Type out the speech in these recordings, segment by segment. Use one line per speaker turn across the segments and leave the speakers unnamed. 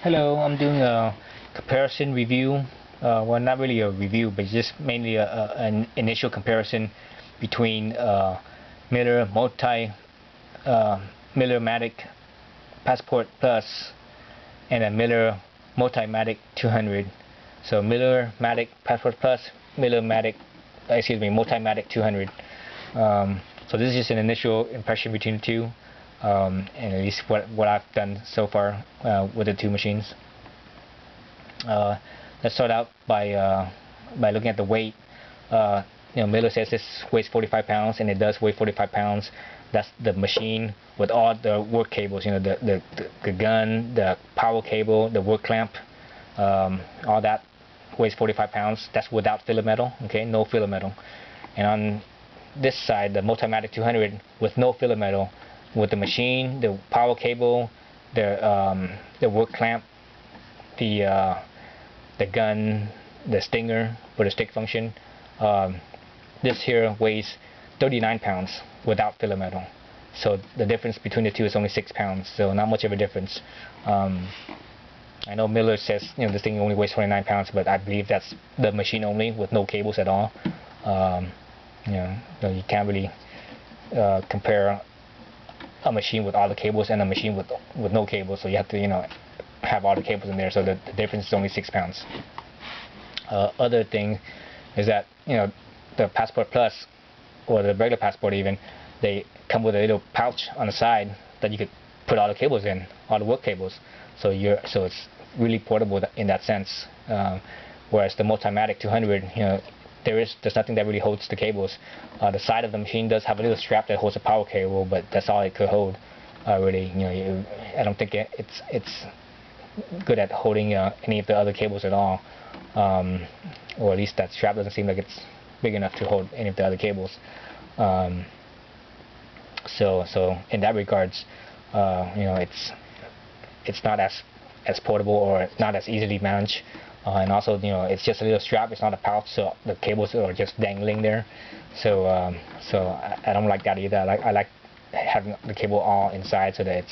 Hello, I'm doing a comparison review. Well, not really a review, but just mainly an initial comparison between Miller Multimatic Passport Plus and a Miller Multimatic 200. So Multimatic Passport Plus, Multimatic 200. So this is just an initial impression between the two. And at least what I've done so far with the two machines. Let's start out by looking at the weight. Miller says this weighs 45 pounds, and it does weigh 45 pounds. That's the machine with all the work cables. The gun, the power cable, the work clamp, all that weighs 45 pounds. That's without filler metal. Okay, no filler metal. And on this side, the Multimatic 200 with no filler metal, with the machine, the power cable, the work clamp, the gun, the stinger for the stick function. This here weighs 39 pounds without filler metal. So the difference between the two is only 6 pounds. So not much of a difference. I know Miller says this thing only weighs 29 pounds, but I believe that's the machine only with no cables at all. You can't really compare a machine with all the cables and a machine with no cables, so you have to have all the cables in there, so the difference is only 6 pounds. Other thing is that the Passport Plus or the regular Passport even, they come with a little pouch on the side that you could put all the cables in, all the work cables, so it's really portable in that sense. Whereas the Multimatic 200, there's nothing that really holds the cables. The side of the machine does have a little strap that holds the power cable, but that's all it could hold. Really, I don't think it's good at holding any of the other cables at all, or at least that strap doesn't seem like it's big enough to hold any of the other cables. So in that regards, it's not as portable or not as easily managed. And also, it's just a little strap. It's not a pouch, so the cables are just dangling there. So I don't like that either. I like having the cable all inside, so that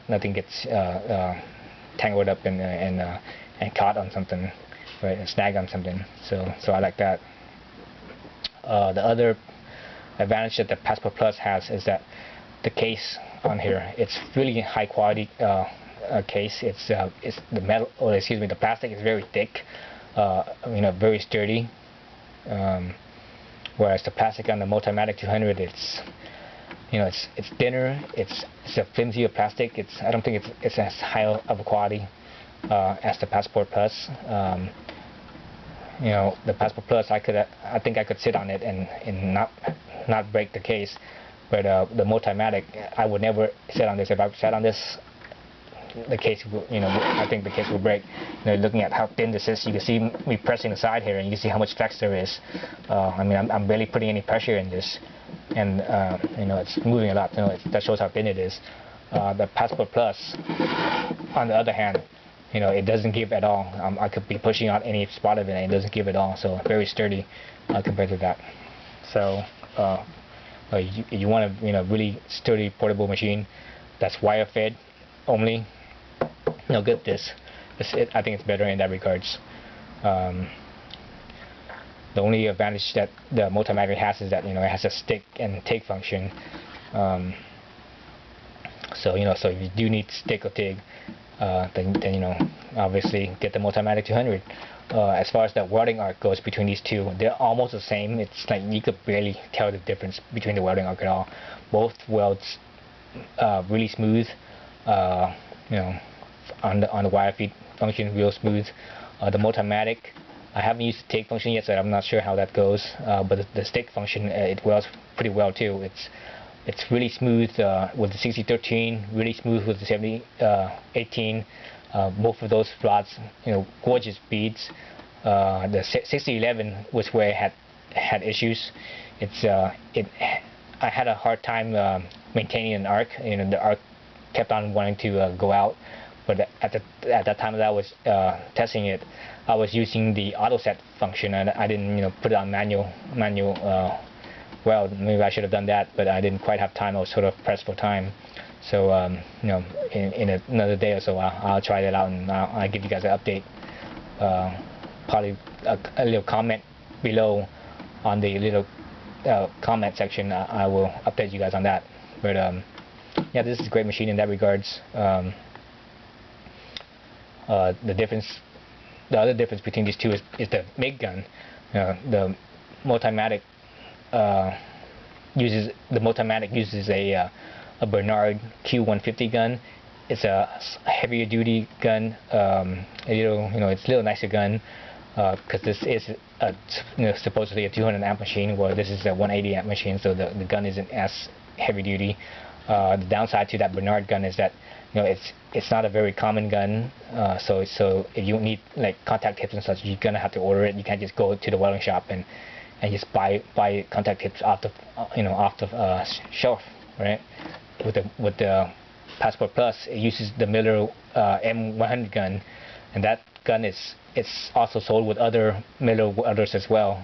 nothing gets tangled up and caught on something, right, and snagged on something. So I like that. The other advantage that the Passport Plus has is that the case on here, it's really high quality. Case. It's the metal, or excuse me, the plastic is very thick, very sturdy. Whereas the plastic on the Multimatic 200, it's thinner. It's a flimsier plastic. I don't think it's as high of a quality as the Passport Plus. The Passport Plus, I think I could sit on it and not break the case. But the Multimatic, I would never sit on this. If I sat on this, the case, I think the case will break. Looking at how thin this is, you can see me pressing the side here, and you can see how much flex there is. I'm barely putting any pressure in this, and it's moving a lot. That shows how thin it is. The Passport Plus, on the other hand, it doesn't give at all. I could be pushing out any spot of it, and it doesn't give at all. So very sturdy compared to that. So you want a really sturdy portable machine that's wire fed only. Get this. I think it's better in that regards. The only advantage that the Multimatic has is that it has a stick and TIG function. So if you do need stick or TIG, then obviously get the Multimatic 200. As far as the welding arc goes between these two, they're almost the same. It's like you could barely tell the difference between the welding arc at all. Both welds really smooth. On the wire feed function, real smooth. The Multimatic, I haven't used the TIG function yet, so I'm not sure how that goes. But the stick function, it welds pretty well too. It's really smooth with the 6013, really smooth with the 7018. Both of those rods, gorgeous beads. The 6011 was where I had issues. I had a hard time maintaining an arc. The arc kept on wanting to go out, but at that time that I was testing it, I was using the auto set function, and I didn't put it on manual weld. Maybe I should have done that, but I didn't quite have time. I was sort of pressed for time, So you know, in another day or so, I'll try that out, and I'll give you guys an update. Probably a little comment below on the little comment section. I will update you guys on that. But yeah, this is a great machine in that regards. The other difference between these two is the MIG gun. The Multimatic uses a Bernard Q150 gun. It's a heavier duty gun. It's a little nicer gun because this is supposedly a 200 amp machine. Well, this is a 180 amp machine, so the gun isn't as heavy duty. The downside to that Bernard gun is that it's not a very common gun. So if you need like contact tips and such, you're gonna have to order it. You can't just go to the welding shop and just buy contact tips off the shelf, right? With the Passport Plus, it uses the Miller M100 gun, and that gun it's also sold with other Miller welders as well,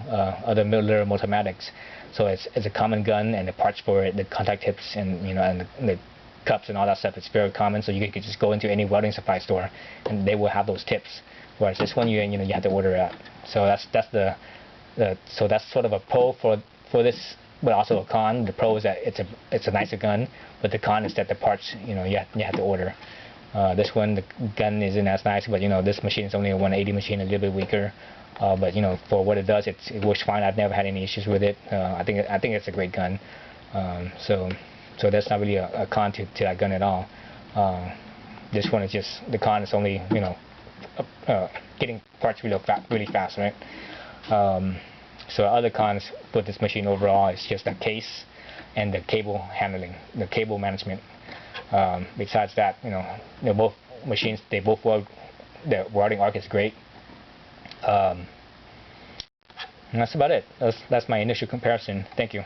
other Miller Multimatics. So it's a common gun, and the parts for it, the contact tips, and and the cups and all that stuff, it's very common. So you could just go into any welding supply store, and they will have those tips. Whereas this one, you have to order it. So that's sort of a pro for this, but also a con. The pro is that it's a nicer gun, but the con is that the parts you have to order. This one, the gun isn't as nice, but this machine is only a 180 machine, a little bit weaker. But for what it does, it works fine. I've never had any issues with it. I think it's a great gun. So that's not really a con to that gun at all. This one is just, the con is only getting parts really fast, right? So other cons with this machine overall is just the case and the cable handling, the cable management. Besides that, they're both machines. They both weld. The welding arc is great. And that's about it. That's my initial comparison. Thank you.